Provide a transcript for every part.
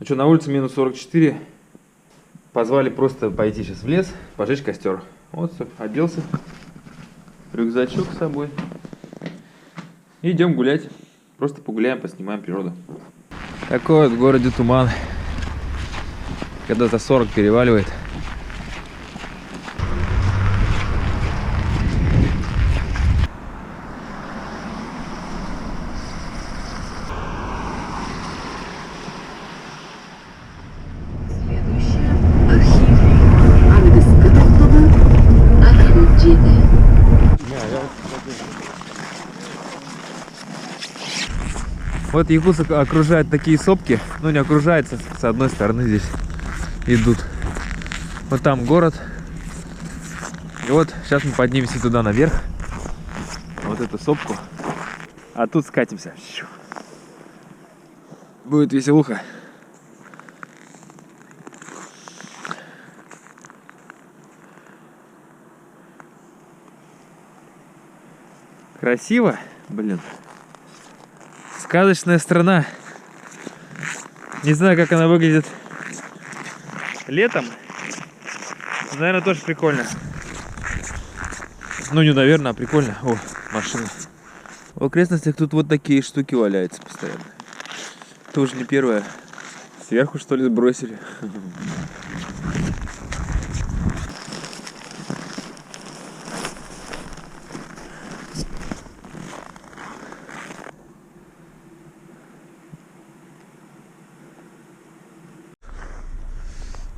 Ну что, на улице минус 44. Позвали просто пойти сейчас в лес, пожечь костер. Вот, оделся. Рюкзачок с собой. И идем гулять. Просто погуляем, поснимаем природу. Такой вот в городе туман. Когда за 40 переваливает. Вот Якутск окружает такие сопки, ну не окружается, с одной стороны здесь идут. Вот там город. И вот сейчас мы поднимемся туда наверх, вот эту сопку, а тут скатимся. Будет веселуха. Красиво, блин. Сказочная страна. Не знаю, как она выглядит летом. Наверное, тоже прикольно. Ну, не наверное, а прикольно. О, машина. В окрестностях тут вот такие штуки валяются постоянно. Тоже не первая. Сверху, что ли, сбросили.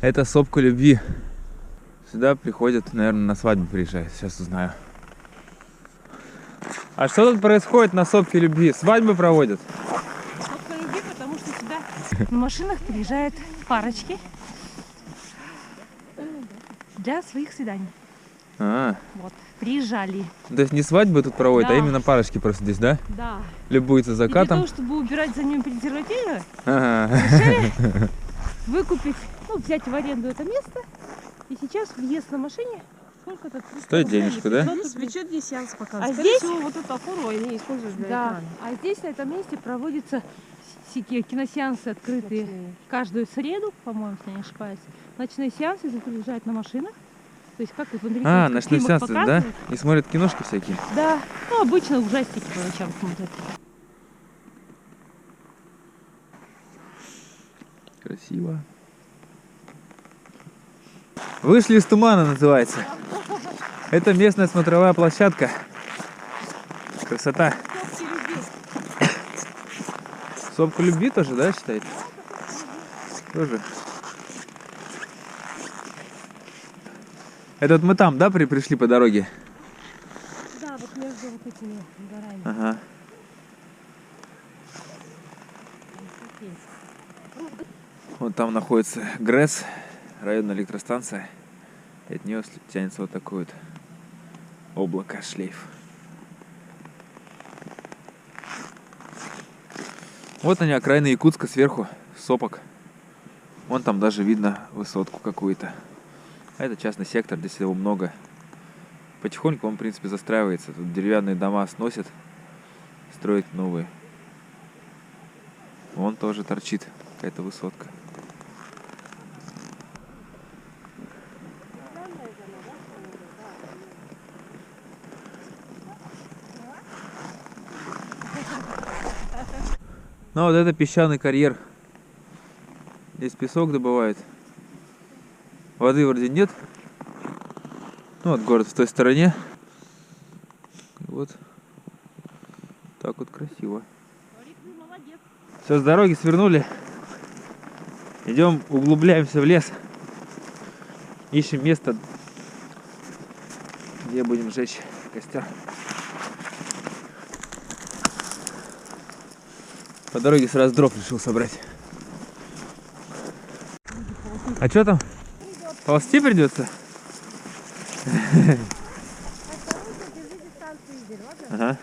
Это сопка любви. Сюда приходят, наверное, на свадьбу приезжают. Сейчас узнаю. А что тут происходит на сопке любви? Свадьбы проводят? Сопка любви, потому что сюда на машинах приезжают парочки для своих свиданий. Вот, приезжали. То есть не свадьбы тут проводят, Да. а именно парочки просто здесь, да? Да. Любуются И для закатом. того, чтобы убирать за ними презервативы, Ага. решили выкупить, ну, взять в аренду это место. И сейчас въезд на машине сколько-то? Стоит денежку, да? Ну, свечет здесь сеанс показывает. А Скорее здесь- всего, вот эту опору они используют для Да. экрана. А здесь, на этом месте, проводятся киносеансы открытые каждую среду, по-моему, если я не ошибаюсь. Ночные сеансы здесь приезжают на машинах. То есть как вот в американских Ночной фильмах сеанс, да? показывают. И смотрят киношки всякие. Да, ну обычно ужастики по ночам смотрят. Красиво. Вышли из тумана, называется. Это местная смотровая площадка. Красота. Сопка любви тоже, да, считаете? Тоже. Это вот мы там, да, пришли по дороге? Да, вот между вот этими горами. Ага. Вот там находится ГРЭС, районная электростанция. И от нее тянется вот такое вот облако, шлейф. Вот они, окраины Якутска сверху, сопок. Вон там даже видно высотку какую-то. А это частный сектор, здесь его много. Потихоньку он, в принципе, застраивается. Тут деревянные дома сносят, строят новые. Вон тоже торчит какая-то высотка. Ну вот это песчаный карьер. Здесь песок добывают. Воды вроде нет. Ну вот город в той стороне. Вот. Так вот красиво. Все, с дороги свернули. Идем, углубляемся в лес. Ищем место, где будем жечь костер. По дороге сразу дров решил собрать. А что там? Ползти придется? Ага.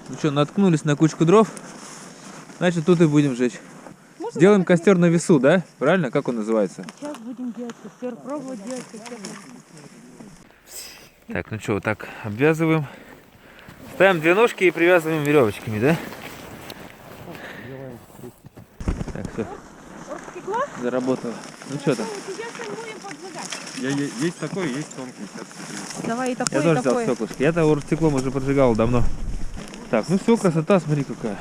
Ну что, наткнулись на кучку дров, значит тут и будем жечь. Делаем костер на весу, да? Правильно? Как он называется? Сейчас будем делать костер, пробовать делать костер. Так, ну что, вот так обвязываем. Ставим две ножки и привязываем веревочками, да? Так, все. Оргстекло? Заработало. Ну что там? Сейчас мы будем поджигать. Есть такой, есть тонкий. Давай и Я такой, тоже и взял такой. стеклышки. Я-то оргстеклом уже поджигал давно. Так, ну все, красота, смотри какая.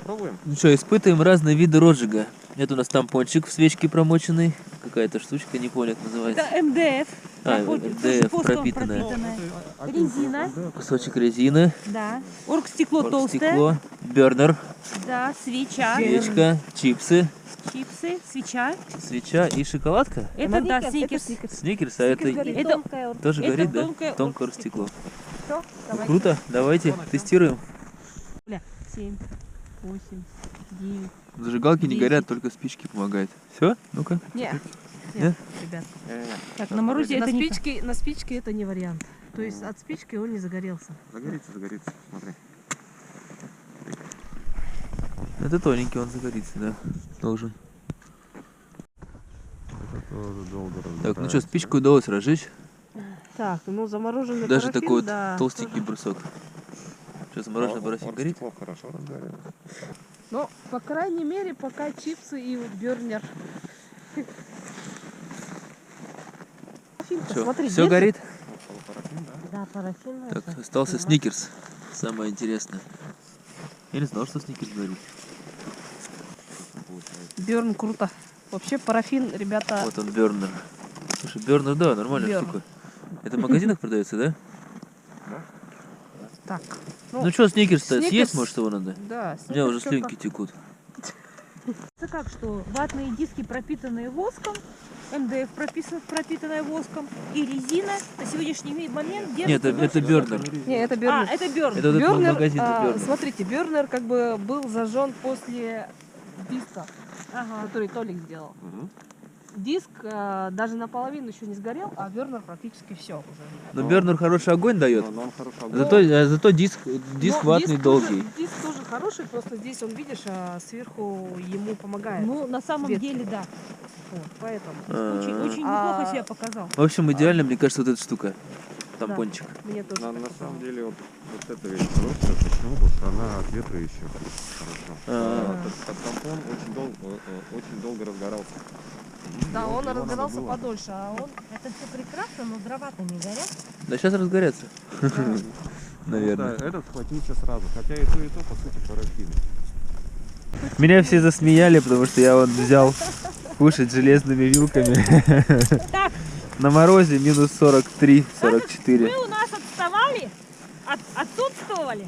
Пробуем. Ну что, испытываем разные виды розжига. Это у нас тампончик в свечке промоченный. Какая-то штучка, не понял, как называется. Это МДФ. А, Проходит, МДФ воском пропитанная. Резина. Кусочек резины. Да. Оргстекло толстое. Оргстекло. Бернер. Да, свеча. Свечка. Чипсы. Чипсы, свеча. Свеча и шоколадка. Это, да, сникерс. Сникерс, а это Это тоже это горит, да? тонкое Тонкое оргстекло. Всё, давай. Круто, давайте тестируем. 7, 8, 9. Зажигалки не 10. горят, только спички помогают. Все? Ну-ка. Нет, Нет? ребят. Так, на морозе это не... На спичке это не вариант. То есть от спички он не загорелся. Загорится, смотри. Это тоненький, он загорится, да. Должен. Это тоже долго Так, ну что, спичку удалось разжечь. Так, ну замороженный Даже парафин, такой вот да, толстенький брусок. Что, замороженный парафин горит? Хорошо разгорелось. Ну, по крайней мере, пока чипсы и бернер. Парафинка, Все, смотри, все держит. горит? Да, парафин. Так, это. остался сникерс. Самое интересное. Я не знал, что сникерс горит. Берн круто. Вообще парафин, ребята. Вот он, бернер. Слушай, бернер, да, нормальная Берн. штука. Это в магазинах продается, да? Так. Ну что, сникерс-то Сникерс- съесть, может, его надо? Да. У меня уже чё слюнки как. текут. Это как что? Ватные диски, пропитанные воском, МДФ пропитанная воском, и резина на сегодняшний момент Нет, держится это бернер. Не, это А, бернер. это берн. Это вот этот Бернер, магазин, бернер. смотрите, бернер как бы был зажжен после диска, Ага. который Толик сделал. Диск даже наполовину еще не сгорел, а бернер практически все уже. Но бернер хороший огонь дает. Но он хорошо Зато диск Но ватный диск долгий. Диск тоже хороший, просто здесь он, видишь, сверху ему помогает. Ну, на самом Свет. деле, да. Вот, поэтому Очень, очень А- неплохо себя показал. В общем, идеально, мне кажется, вот эта штука. Тампончик. мне тоже. На так самом казалось. деле вот эта вещь хорошая. Почему? Потому что она от ветра еще хорошо. А. Этот тампон очень долго разгорался. Да, он Его надо разгорался было. подольше, а он Это все прекрасно, но дрова-то не горят. Да сейчас разгорятся. Наверное. Потому что этот схватился сразу. Хотя и то, по сути, парафин. Меня все засмеяли, потому что я вот взял кушать железными вилками. Так. На морозе минус 43-44. Вы у нас отставали? Отсутствовали?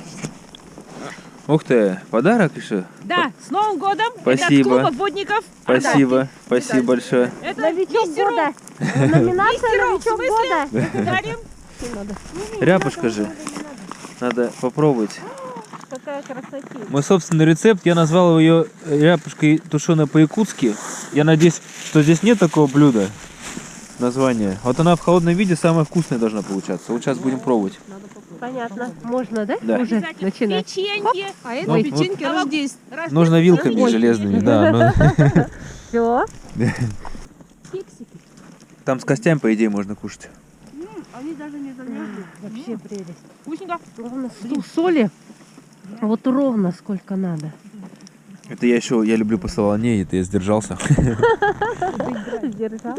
Ух ты, подарок еще? Да, с Новым годом! Спасибо. Это от клуба водников. Спасибо, спасибо большое. Это Новичок года. Номинация новичок года. Дарим. не надо. Ряпушка же. Надо попробовать. Какая красотень. Мой собственный рецепт, я назвал ее ряпушкой тушеной по-якутски. Я надеюсь, что здесь нет такого блюда. Название. Вот она в холодном виде самая вкусная должна получаться. Вот сейчас будем пробовать. Понятно. Можно, да? Да. Уже начинать. Печеньки. А это Ну, печеньки вот. рождественские. Нужно вилками железными, да. Все. Фиксики. Там с костями, по идее, можно кушать. Они даже не замерзли. Вообще прелесть. Вкусненько. Ровно соли. Вот ровно сколько надо. Это я люблю посолонее, это я сдержался. Держал.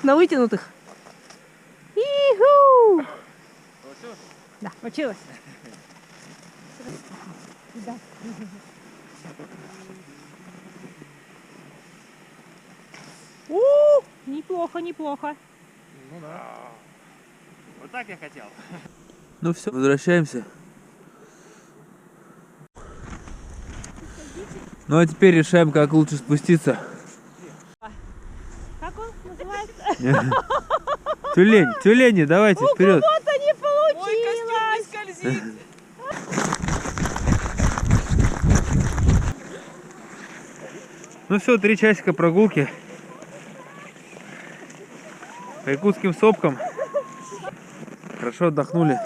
На вытянутых. Иху! Да, получилось. Неплохо, неплохо. Вот так я хотел. Ну все, возвращаемся. Ну а теперь решаем, как лучше спуститься. Как он называется? Тюлени, давайте, вперед. Вот не получилось. Ой, костюм не скользит. Ну все, 3 часика прогулки по якутским сопкам. Хорошо отдохнули.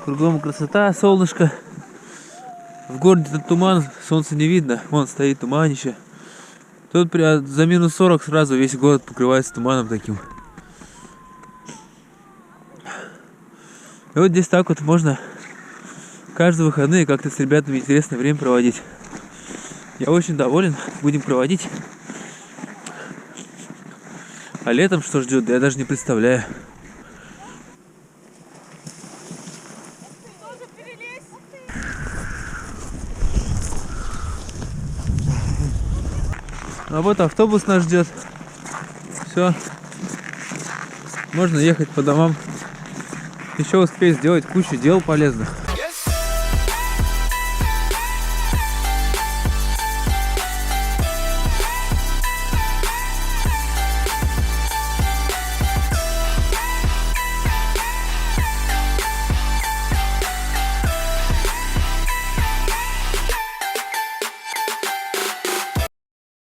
Кругом красота, солнышко. В городе тут туман, солнца не видно. Вон стоит туманище. Тут за минус 40 сразу весь город покрывается туманом таким. И вот здесь так вот можно каждые выходные как-то с ребятами интересное время проводить. Я очень доволен, будем проводить. А летом что ждет, я даже не представляю. А вот автобус нас ждет. Все. Можно ехать по домам. Еще успеть сделать кучу дел полезных.